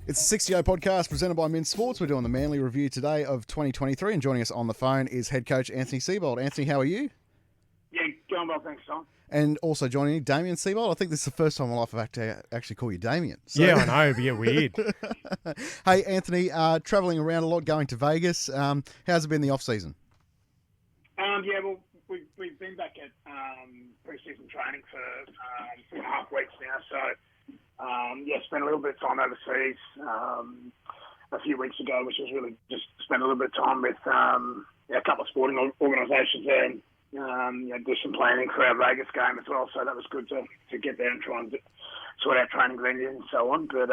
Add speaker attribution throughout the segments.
Speaker 1: It's the 60O podcast presented by Min Sports. We're doing the Manly review today of 2023, and joining us on the phone is head coach Anthony Seibold. Anthony, how are you?
Speaker 2: Yeah, going well, thanks, Tom.
Speaker 1: And also joining you, Damien Seibold. I think this is the first time in my life I've actually call you Damien.
Speaker 3: So. Yeah, I know, but yeah, weird.
Speaker 1: Hey, Anthony, travelling around a lot, going to Vegas. How's it been the off-season?
Speaker 2: Yeah, well, we've been back at pre-season training for 2.5 weeks now, so spent a little bit of time overseas a few weeks ago, which was really just spent a little bit of time with a couple of sporting organisations there, and do some planning for our Vegas game as well. So that was good to get there and try and sort out training venues and so on. But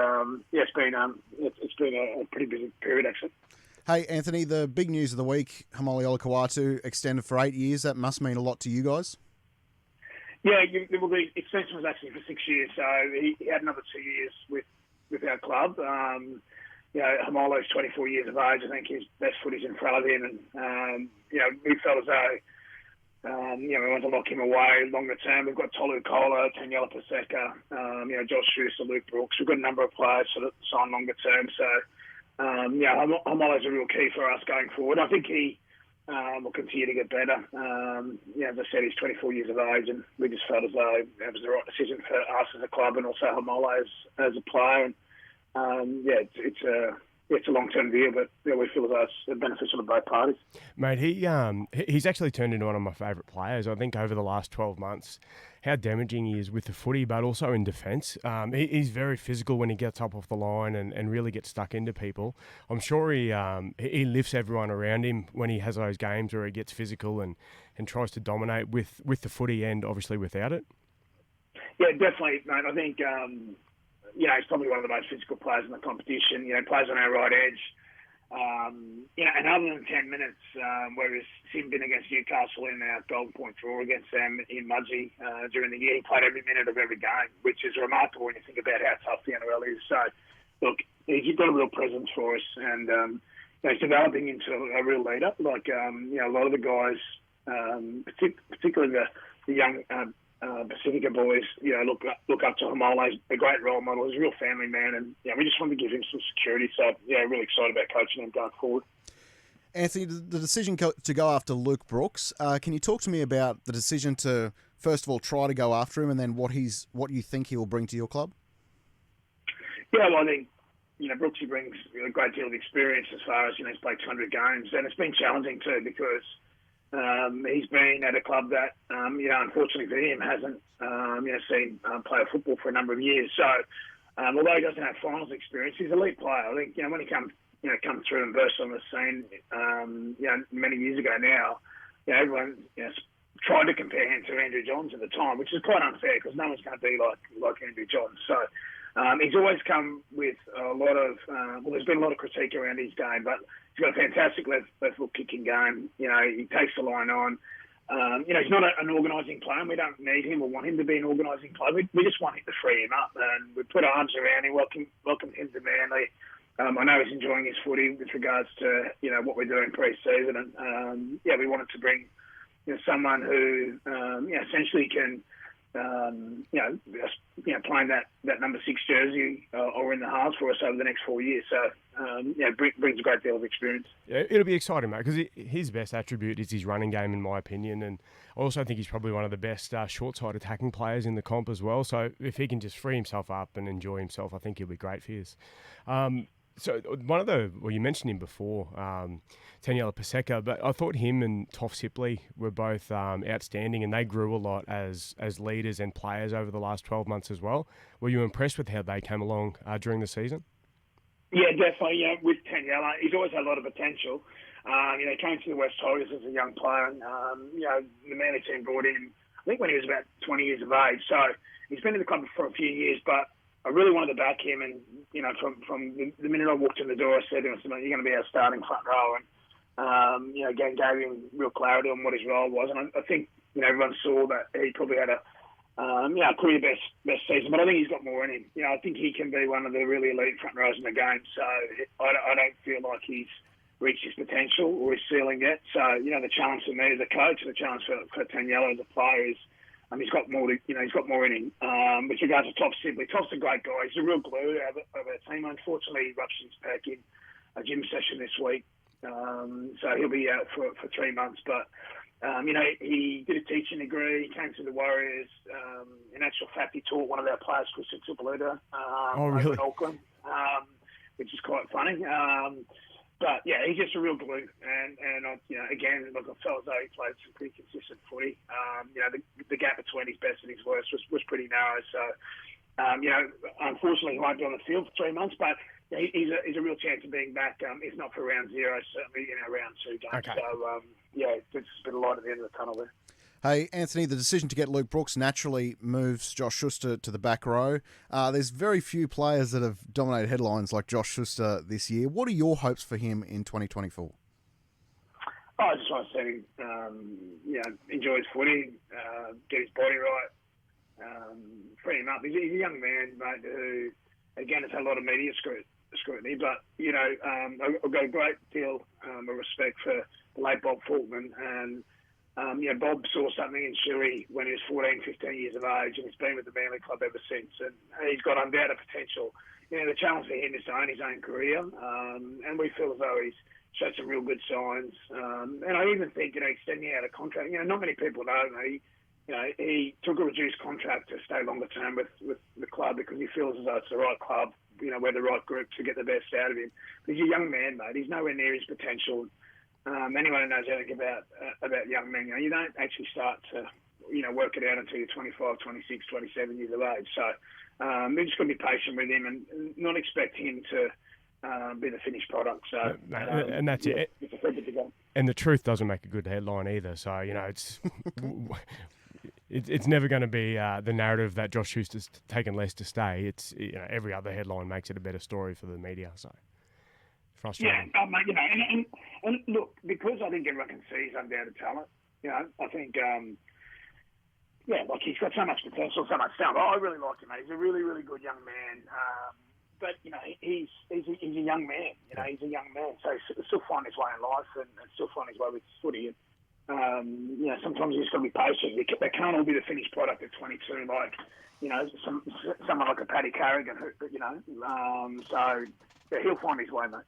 Speaker 2: it's been a pretty busy period actually.
Speaker 1: Hey, Anthony, the big news of the week: Hamoli Olakau'atu extended for 8 years. That must mean a lot to you guys.
Speaker 2: Yeah, the extension was actually for 6 years, so he had another 2 years with our club. Hamolo's 24 years of age. I think his best footy's in front of him, and we felt as though we want to lock him away longer term. We've got Tolu Kola, Daniela Paseka, Josh Schuster, Luke Brooks. We've got a number of players sort of signed longer term, so Hamolo's a real key for us going forward. I think he will continue to get better. As I said, he's 24 years of age, and we just felt as though it was the right decision for us as a club and also Hamolo as a player. And it's a long-term deal, but we feel as though it's beneficial to both parties.
Speaker 3: Mate, he's actually turned into one of my favourite players. I think over the last 12 months, how damaging he is with the footy, but also in defence. He's very physical when he gets up off the line and really gets stuck into people. I'm sure he lifts everyone around him when he has those games where he gets physical and tries to dominate with the footy and obviously without it.
Speaker 2: Yeah, definitely, mate. I think he's probably one of the most physical players in the competition. Plays on our right edge. And other than 10 minutes, whereas he'd been against Newcastle in our Golden Point draw against them in Mudgee during the year, he played every minute of every game, which is remarkable when you think about how tough the NRL is. So, look, he's got a real presence for us, and he's developing into a real leader. Like, a lot of the guys, particularly the young Pacifica boys, look up to Hamolo. He's a great role model. He's a real family man, and we just want to give him some security. So, really excited about coaching him going forward.
Speaker 1: Anthony, the decision to go after Luke Brooks. Can you talk to me about the decision to first of all try to go after him, and then what you think he will bring to your club?
Speaker 2: Yeah, well, I think Brooksy brings a great deal of experience as far as he's played 200 games, and it's been challenging too because he's been at a club that, unfortunately for him, hasn't, seen play football for a number of years. So, although he doesn't have finals experience, he's an elite player. I think, when he come through and burst on the scene, many years ago now, everyone tried to compare him to Andrew Johns at the time, which is quite unfair because no one's going to be like Andrew Johns. So, he's always come with a lot of, there's been a lot of critique around his game, but he's got a fantastic left foot kicking game. He takes the line on. He's not an organising player, and we don't need him or want him to be an organising player. We just want him to free him up, and we put our arms around him, welcome him to Manly. I know he's enjoying his footy with regards to, what we're doing pre-season, and we wanted to bring, someone who, essentially can, playing that number 6 jersey or in the halves for us over the next 4 years. So, brings a great deal of experience.
Speaker 3: Yeah, it'll be exciting, mate, because his best attribute is his running game, in my opinion, and I also think he's probably one of the best short-side attacking players in the comp as well. So if he can just free himself up and enjoy himself, I think he'll be great for us. So you mentioned him before, Daniela Paseka, but I thought him and Toff Sipley were both outstanding, and they grew a lot as leaders and players over the last 12 months as well. Were you impressed with how they came along during the season?
Speaker 2: Yeah, definitely. With Daniela, he's always had a lot of potential. He came to the West Tigers as a young player, and the Manly team brought him, I think, when he was about 20 years of age. So he's been in the club for a few years, but I really wanted to back him, and from the minute I walked in the door, I said to him, "You're going to be our starting front row," and again gave him real clarity on what his role was. And I think everyone saw that he probably had a career best season, but I think he's got more in him. I think he can be one of the really elite front rows in the game. So I don't feel like he's reached his potential or his ceiling yet. So, the challenge for me as a coach and the challenge for Taniela as a player is he's got more he's got more in him. With regards to Toff Sibley, Toff's a great guy. He's a real glue of our team. Unfortunately, he ruptured his pec in a gym session this week. So he'll be out for 3 months. But, he did a teaching degree. He came to the Warriors. In actual fact, he taught one of our players, Schuster, over in Auckland, which is quite funny. But yeah, he's just a real glue, and again, look, I felt as though he played some pretty consistent footy. The gap between his best and his worst was pretty narrow. So, unfortunately, he won't be on the field for 3 months, but he's a real chance of being back. If not for round 0, certainly round 2 games.
Speaker 3: Okay.
Speaker 2: So, there's a bit of light at the end of the tunnel there.
Speaker 1: Hey, Anthony, the decision to get Luke Brooks naturally moves Josh Schuster to the back row. There's very few players that have dominated headlines like Josh Schuster this year. What are your hopes for him in 2024?
Speaker 2: I just want to see him, enjoy his footy, get his body right, free him up. He's a young man, mate, who, again, has had a lot of media scrutiny, but, I've got a great deal of respect for the late Bob Fultman, and Bob saw something in Shuey when he was 14, 15 years of age, and he's been with the Manly Club ever since. And he's got undoubted potential. The challenge for him is to own his own career, and we feel as though he's showed some real good signs. And I even think, extending out a contract. Not many people know that he took a reduced contract to stay longer term with the club because he feels as though it's the right club. We're the right group to get the best out of him. But he's a young man, mate. He's nowhere near his potential. Anyone who knows anything about young men, you don't actually start to, work it out until you're 25, 26, 27 years of age. So we're just going to be patient with him and not expect him to be the finished product. So
Speaker 3: and that's it. And the truth doesn't make a good headline either. So it's never going to be the narrative that Josh Schuster's taken less to stay. It's every other headline makes it a better story for the media. So. Frustrating.
Speaker 2: Yeah, and look, because I think everyone can see his undoubted talent, I think, he's got so much potential, so much talent. I really like him, mate. He's a really, really good young man. But, he's a young man. He's a young man. So he'll still find his way in life and still find his way with his footy. And, sometimes you just got to be patient. They can't all be the finished product at 22, like, someone like a Paddy Carrigan, so he'll find his way, mate.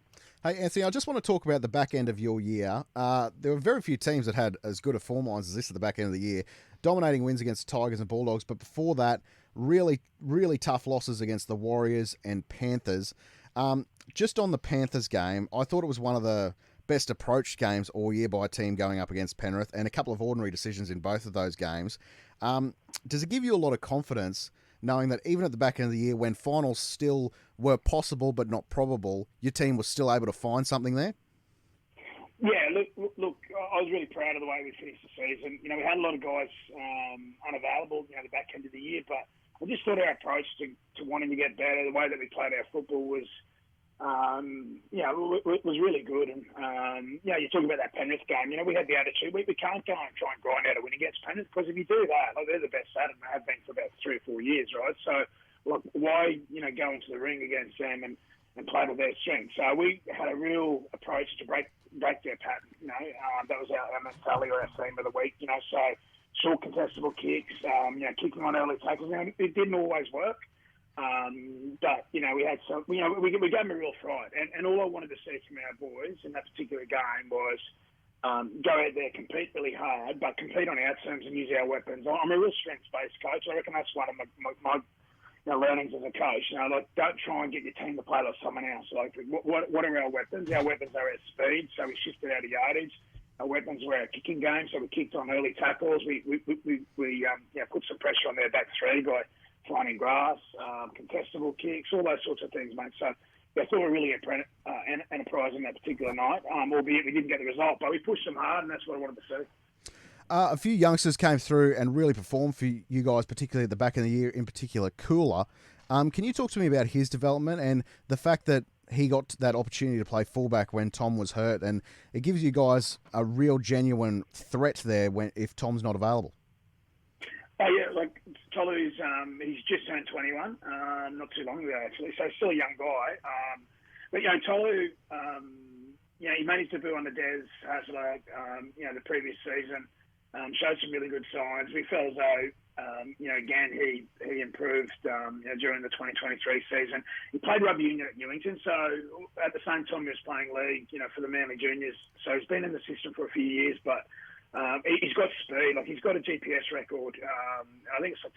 Speaker 1: Hey, Anthony, I just want to talk about the back end of your year. There were very few teams that had as good a form lines as this at the back end of the year. Dominating wins against Tigers and Bulldogs, but before that, really, really tough losses against the Warriors and Panthers. Just on the Panthers game, I thought it was one of the best approached games all year by a team going up against Penrith, and a couple of ordinary decisions in both of those games. Does it give you a lot of confidence knowing that even at the back end of the year, when finals still were possible but not probable, your team was still able to find something there?
Speaker 2: Yeah, look, I was really proud of the way we finished the season. We had a lot of guys unavailable, the back end of the year, but I just thought our approach to wanting to get better, the way that we played our football was really good. And, you talk about that Penrith game. We had the attitude. We can't go and try and grind out a win against Penrith because if you do that, they're the best at it and they have been for about 3 or 4 years, right? So, why, go into the ring against them and play to their strength? So we had a real approach to break their pattern, that was our mentality or our theme of the week, so short contestable kicks, kicking on early tackles. Now, it didn't always work. But, we had some, we gave them a real fright. And all I wanted to see from our boys in that particular game was go out there, compete really hard, but compete on our terms and use our weapons. I'm a real strengths-based coach. I reckon that's one of my learnings as a coach. Don't try and get your team to play like someone else. What are our weapons? Our weapons are our speed, so we shifted out of yardage. Our weapons were our kicking game, so we kicked on early tackles. We put some pressure on their back three by finding grass, contestable kicks, all those sorts of things, mate. So I thought we were really enterprising that particular night, albeit we didn't get the result, but we pushed them hard, and that's what I wanted to see.
Speaker 1: A few youngsters came through and really performed for you guys, particularly at the back of the year, in particular Cooler. Can you talk to me about his development and the fact that he got that opportunity to play fullback when Tom was hurt, and it gives you guys a real genuine threat there if Tom's not available?
Speaker 2: Tolu's, he's just turned 21, not too long ago actually, so still a young guy. But Tolu, he made his debut on the Des Hasler, the previous season. Showed some really good signs. We felt as though, again, he improved during the 2023 season. He played rugby union at Newington, so at the same time he was playing league, for the Manly Juniors. So he's been in the system for a few years, but he's got speed. Like, he's got a GPS record. I think it's like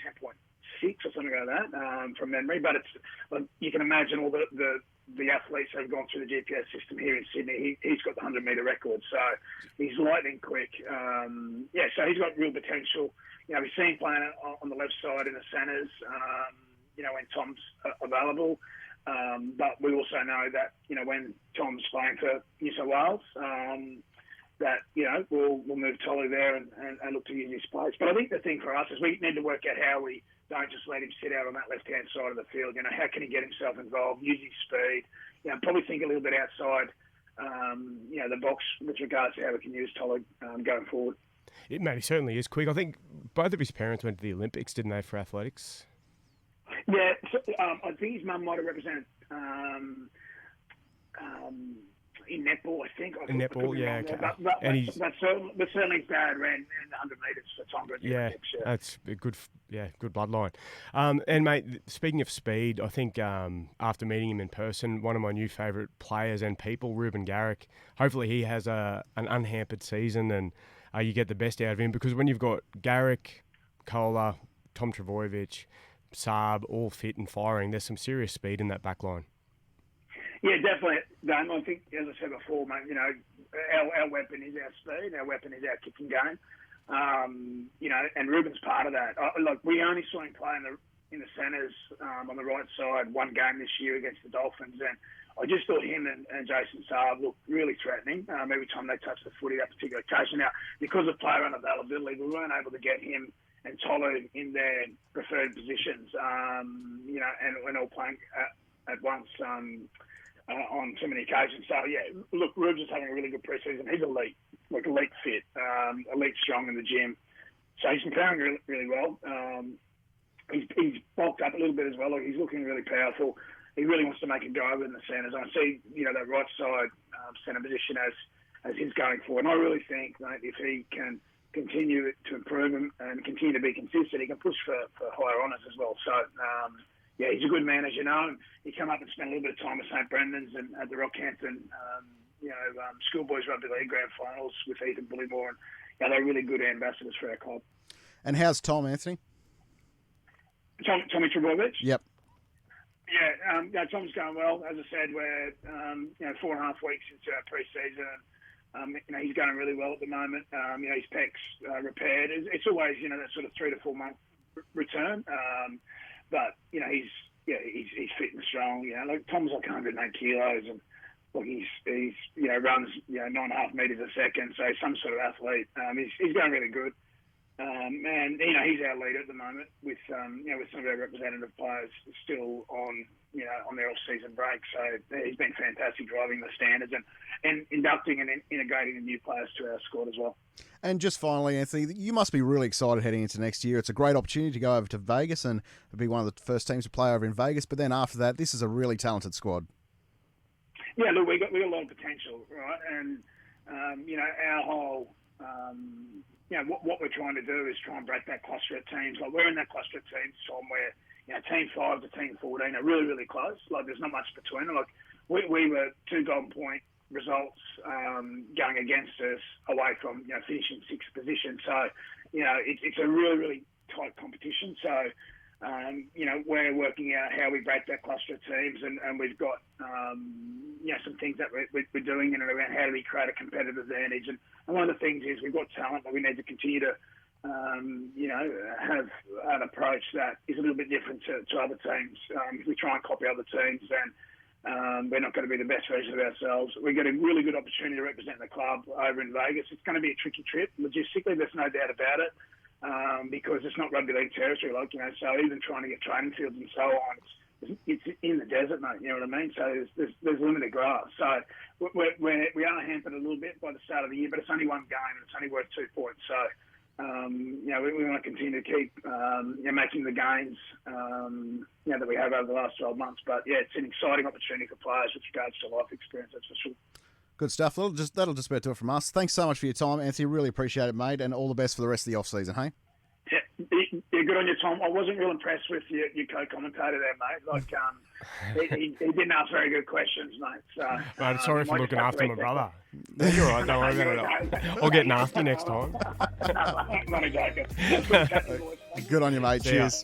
Speaker 2: 10.6 or something like that from memory. But it's you can imagine all the athletes that have gone through the GPS system here in Sydney. He's got the 100-metre record, so he's lightning quick. So he's got real potential. We've seen playing on the left side in the centres, when Tom's available. But we also know that, when Tom's playing for New South Wales, that, we'll move Tolly there and look to use his place. But I think the thing for us is we need to work out how we don't just let him sit out on that left-hand side of the field. How can he get himself involved, use his speed, probably think a little bit outside, the box with regards to how we can use Tolly going forward.
Speaker 3: Mate, he certainly is quick. I think both of his parents went to the Olympics, didn't they, for athletics?
Speaker 2: Yeah, so, I think his mum might have represented in netball, I think.
Speaker 3: In netball, yeah. Okay.
Speaker 2: But certainly his dad ran in the 100 metres for Tonga.
Speaker 3: Yeah, that's a good bloodline. And, mate, speaking of speed, I think after meeting him in person, one of my new favourite players and people, Ruben Garrick, hopefully he has an unhampered season and you get the best out of him, because when you've got Garrick, Kohler, Tom Trbojevic, Saab all fit and firing, there's some serious speed in that back line.
Speaker 2: Yeah, definitely. I think, as I said before, mate, our weapon is our speed, our weapon is our kicking game. And Ruben's part of that. We only saw him play in the centres on the right side one game this year against the Dolphins, and I just thought him and Jason Saab looked really threatening every time they touched the footy that particular occasion. Now, because of player unavailability, we weren't able to get him and Tolu in their preferred positions, and we're all playing at once on too many occasions. So, yeah, look, Ruben's having a really good pre-season. He's elite fit, elite strong in the gym. So he's preparing really, really well. He's bulked up a little bit as well. He's looking really powerful. He really wants to make a go of it in the centres. I see, that right side centre position as his going forward. And I really think, mate, if he can continue to improve him and continue to be consistent, he can push for higher honours as well. So, he's a good man, as you know. He come up and spent a little bit of time at St Brendan's and at the Rockhampton, schoolboys rugby league grand finals with Ethan Bullymore, and they're really good ambassadors for our club.
Speaker 1: And how's Tom, Anthony?
Speaker 2: Tommy Trbojevic?
Speaker 1: Yep.
Speaker 2: Yeah, Tom's going well. As I said, we're 4.5 weeks into our pre-season. He's going really well at the moment. His pec's repaired. It's always that sort of 3 to 4 month return. But he's fit and strong. Tom's like 108 kilos, and he's runs 9.5 meters a second. So he's some sort of athlete. He's going really good. And he's our leader at the moment with some of our representative players still on their off-season break. So he's been fantastic driving the standards and inducting and integrating the new players to our squad as well.
Speaker 1: And just finally, Anthony, you must be really excited heading into next year. It's a great opportunity to go over to Vegas and be one of the first teams to play over in Vegas. But then after that, this is a really talented squad.
Speaker 2: Yeah, look, we got a lot of potential, right? And our whole what we're trying to do is try and break that cluster of teams. Like, we're in that cluster of teams, Tom, where Team 5 to Team 14 are really, really close. Like, there's not much between them. Like, we were 2 Golden Point results going against us away from finishing 6th position. So it's a really, really tight competition. So we're working out how we break that cluster of teams, and we've got some things that we're doing in and around how do we create a competitive advantage. And one of the things is we've got talent, but we need to continue to have an approach that is a little bit different to other teams. If we try and copy other teams, then we're not going to be the best version of ourselves. We've got a really good opportunity to represent the club over in Vegas. It's going to be a tricky trip. Logistically, there's no doubt about it, because it's not rugby league territory, so even trying to get training fields and so on, it's in the desert, mate, you know what I mean? So there's limited grass. So we are hampered a little bit by the start of the year, but it's only one game and it's only worth 2 points. So, we want to continue to keep making the gains that we have over the last 12 months. But, yeah, it's an exciting opportunity for players with regards to life experience, that's for sure.
Speaker 1: Good stuff. That'll just about do it from us. Thanks so much for your time, Anthony. Really appreciate it, mate, and all the best for the rest of the off-season, hey?
Speaker 2: Yeah, good on you, Tom. I wasn't real impressed with your co-commentator there, mate. Like, he didn't ask very good questions, mate. So,
Speaker 3: mate, sorry for looking after my brother. You're all right, don't worry about it. I'll get nasty next time.
Speaker 2: Not a joke.
Speaker 1: Good on you, mate. Cheers.